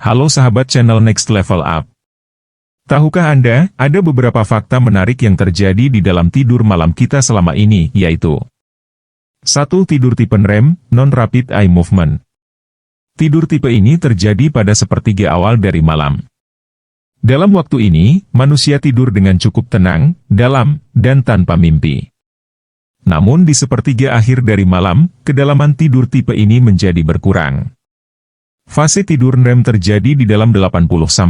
Halo sahabat channel Next Level Up. Tahukah Anda, ada beberapa fakta menarik yang terjadi di dalam tidur malam kita selama ini, yaitu 1. Tidur tipe REM, Non-Rapid Eye Movement. Tidur tipe ini terjadi pada sepertiga awal dari malam. Dalam waktu ini, manusia tidur dengan cukup tenang, dalam, dan tanpa mimpi. Namun di sepertiga akhir dari malam, kedalaman tidur tipe ini menjadi berkurang. Fase tidur REM terjadi di dalam 80–85%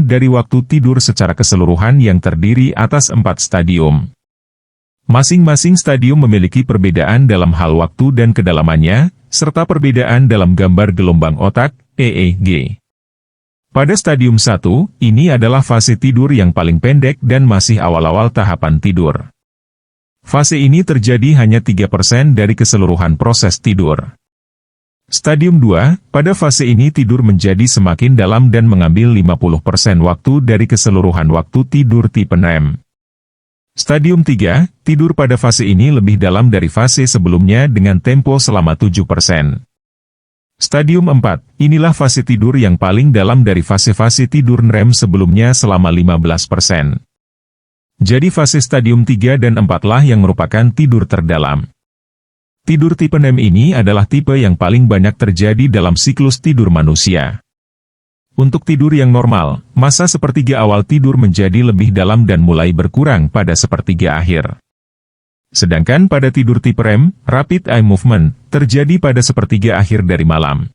dari waktu tidur secara keseluruhan yang terdiri atas 4 stadium. Masing-masing stadium memiliki perbedaan dalam hal waktu dan kedalamannya, serta perbedaan dalam gambar gelombang otak, EEG. Pada stadium 1, ini adalah fase tidur yang paling pendek dan masih awal-awal tahapan tidur. Fase ini terjadi hanya 3% dari keseluruhan proses tidur. Stadium 2, pada fase ini tidur menjadi semakin dalam dan mengambil 50% waktu dari keseluruhan waktu tidur tipe REM. Stadium 3, tidur pada fase ini lebih dalam dari fase sebelumnya dengan tempo selama 7%. Stadium 4, inilah fase tidur yang paling dalam dari fase-fase tidur REM sebelumnya selama 15%. Jadi fase stadium 3 dan 4 lah yang merupakan tidur terdalam. Tidur tipe REM ini adalah tipe yang paling banyak terjadi dalam siklus tidur manusia. Untuk tidur yang normal, masa sepertiga awal tidur menjadi lebih dalam dan mulai berkurang pada sepertiga akhir. Sedangkan pada tidur tipe REM, Rapid Eye Movement, terjadi pada sepertiga akhir dari malam.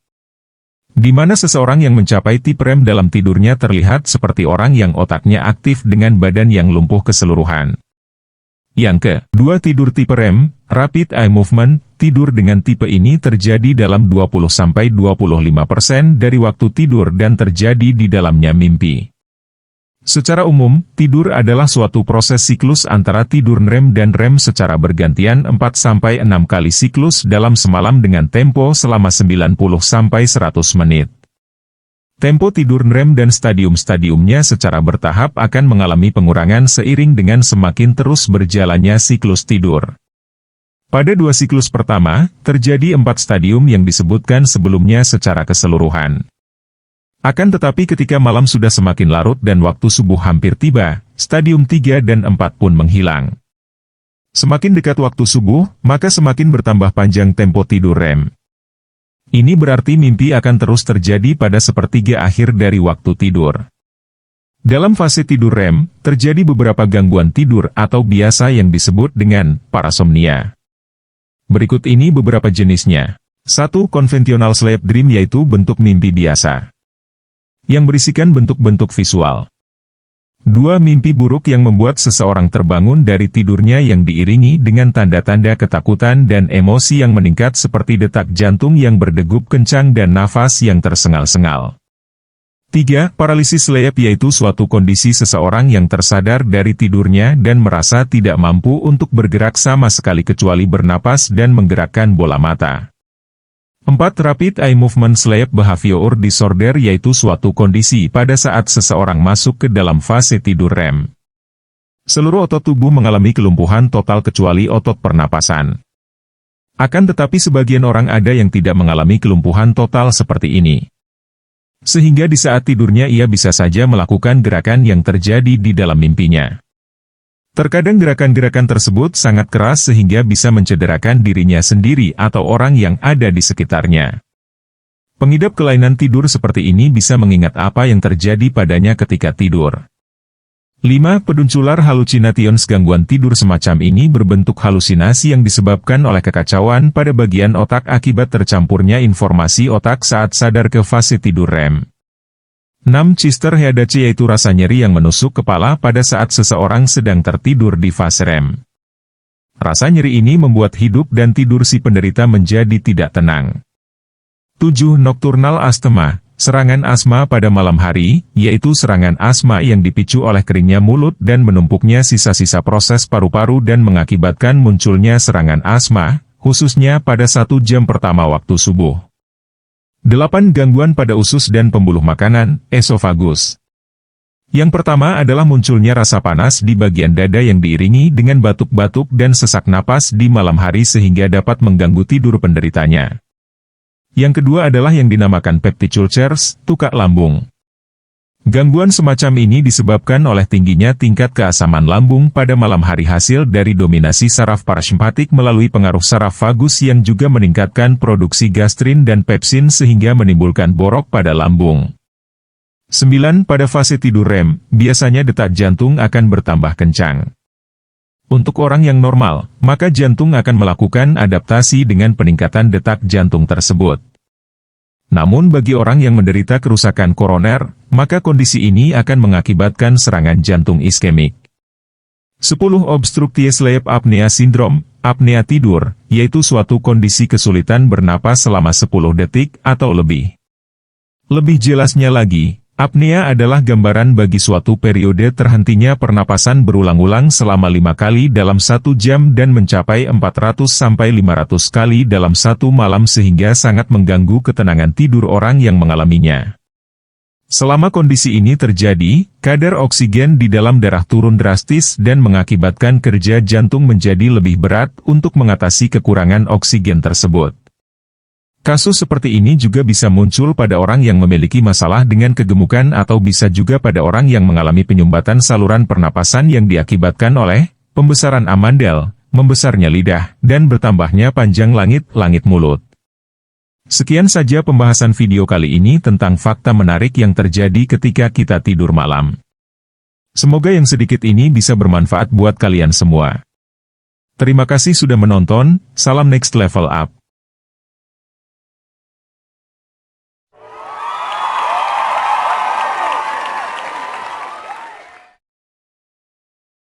Di mana seseorang yang mencapai tipe REM dalam tidurnya terlihat seperti orang yang otaknya aktif dengan badan yang lumpuh keseluruhan. Yang kedua, tidur tipe REM, Rapid Eye Movement, tidur dengan tipe ini terjadi dalam 20–25% dari waktu tidur dan terjadi di dalamnya mimpi. Secara umum, tidur adalah suatu proses siklus antara tidur REM dan REM secara bergantian 4–6 kali siklus dalam semalam dengan tempo selama 90–100 menit. Tempo tidur REM dan stadium-stadiumnya secara bertahap akan mengalami pengurangan seiring dengan semakin terus berjalannya siklus tidur. Pada 2 siklus pertama, terjadi 4 stadium yang disebutkan sebelumnya secara keseluruhan. Akan tetapi ketika malam sudah semakin larut dan waktu subuh hampir tiba, stadium 3 dan 4 pun menghilang. Semakin dekat waktu subuh, maka semakin bertambah panjang tempo tidur REM. Ini berarti mimpi akan terus terjadi pada sepertiga akhir dari waktu tidur. Dalam fase tidur REM, terjadi beberapa gangguan tidur atau biasa yang disebut dengan parasomnia. Berikut ini beberapa jenisnya. 1. Conventional sleep dream, yaitu bentuk mimpi biasa yang berisikan bentuk-bentuk visual. 2. Mimpi buruk yang membuat seseorang terbangun dari tidurnya yang diiringi dengan tanda-tanda ketakutan dan emosi yang meningkat seperti detak jantung yang berdegup kencang dan nafas yang tersengal-sengal. 3. Paralisis sleep, yaitu suatu kondisi seseorang yang tersadar dari tidurnya dan merasa tidak mampu untuk bergerak sama sekali kecuali bernapas dan menggerakkan bola mata. 4. Rapid Eye Movement Sleep Behavior Disorder, yaitu suatu kondisi pada saat seseorang masuk ke dalam fase tidur REM. Seluruh otot tubuh mengalami kelumpuhan total kecuali otot pernapasan. Akan tetapi sebagian orang ada yang tidak mengalami kelumpuhan total seperti ini. Sehingga di saat tidurnya ia bisa saja melakukan gerakan yang terjadi di dalam mimpinya. Terkadang gerakan-gerakan tersebut sangat keras sehingga bisa mencederakan dirinya sendiri atau orang yang ada di sekitarnya. Pengidap kelainan tidur seperti ini bisa mengingat apa yang terjadi padanya ketika tidur. 5. Peduncular hallucinations. Gangguan tidur semacam ini berbentuk halusinasi yang disebabkan oleh kekacauan pada bagian otak akibat tercampurnya informasi otak saat sadar ke fase tidur REM. 6. Chister headache, yaitu rasa nyeri yang menusuk kepala pada saat seseorang sedang tertidur di fase REM. Rasa nyeri ini membuat hidup dan tidur si penderita menjadi tidak tenang. 7. Nocturnal asthma, serangan asma pada malam hari, yaitu serangan asma yang dipicu oleh keringnya mulut dan menumpuknya sisa-sisa proses paru-paru dan mengakibatkan munculnya serangan asma, khususnya pada 1 jam pertama waktu subuh. 8. Gangguan pada usus dan pembuluh makanan, esofagus. Yang pertama adalah munculnya rasa panas di bagian dada yang diiringi dengan batuk-batuk dan sesak napas di malam hari sehingga dapat mengganggu tidur penderitanya. Yang kedua adalah yang dinamakan peptic ulcers, tukak lambung. Gangguan semacam ini disebabkan oleh tingginya tingkat keasaman lambung pada malam hari hasil dari dominasi saraf parasimpatik melalui pengaruh saraf vagus yang juga meningkatkan produksi gastrin dan pepsin sehingga menimbulkan borok pada lambung. 9. Pada fase tidur REM, biasanya detak jantung akan bertambah kencang. Untuk orang yang normal, maka jantung akan melakukan adaptasi dengan peningkatan detak jantung tersebut. Namun bagi orang yang menderita kerusakan koroner, maka kondisi ini akan mengakibatkan serangan jantung iskemik. 10. Obstructive sleep apnea syndrome, apnea tidur, yaitu suatu kondisi kesulitan bernapas selama 10 detik atau lebih. Lebih jelasnya lagi, apnea adalah gambaran bagi suatu periode terhentinya pernapasan berulang-ulang selama 5 kali dalam 1 jam dan mencapai 400-500 kali dalam 1 malam sehingga sangat mengganggu ketenangan tidur orang yang mengalaminya. Selama kondisi ini terjadi, kadar oksigen di dalam darah turun drastis dan mengakibatkan kerja jantung menjadi lebih berat untuk mengatasi kekurangan oksigen tersebut. Kasus seperti ini juga bisa muncul pada orang yang memiliki masalah dengan kegemukan atau bisa juga pada orang yang mengalami penyumbatan saluran pernapasan yang diakibatkan oleh pembesaran amandel, membesarnya lidah, dan bertambahnya panjang langit mulut. Sekian saja pembahasan video kali ini tentang fakta menarik yang terjadi ketika kita tidur malam. Semoga yang sedikit ini bisa bermanfaat buat kalian semua. Terima kasih sudah menonton, salam next level up.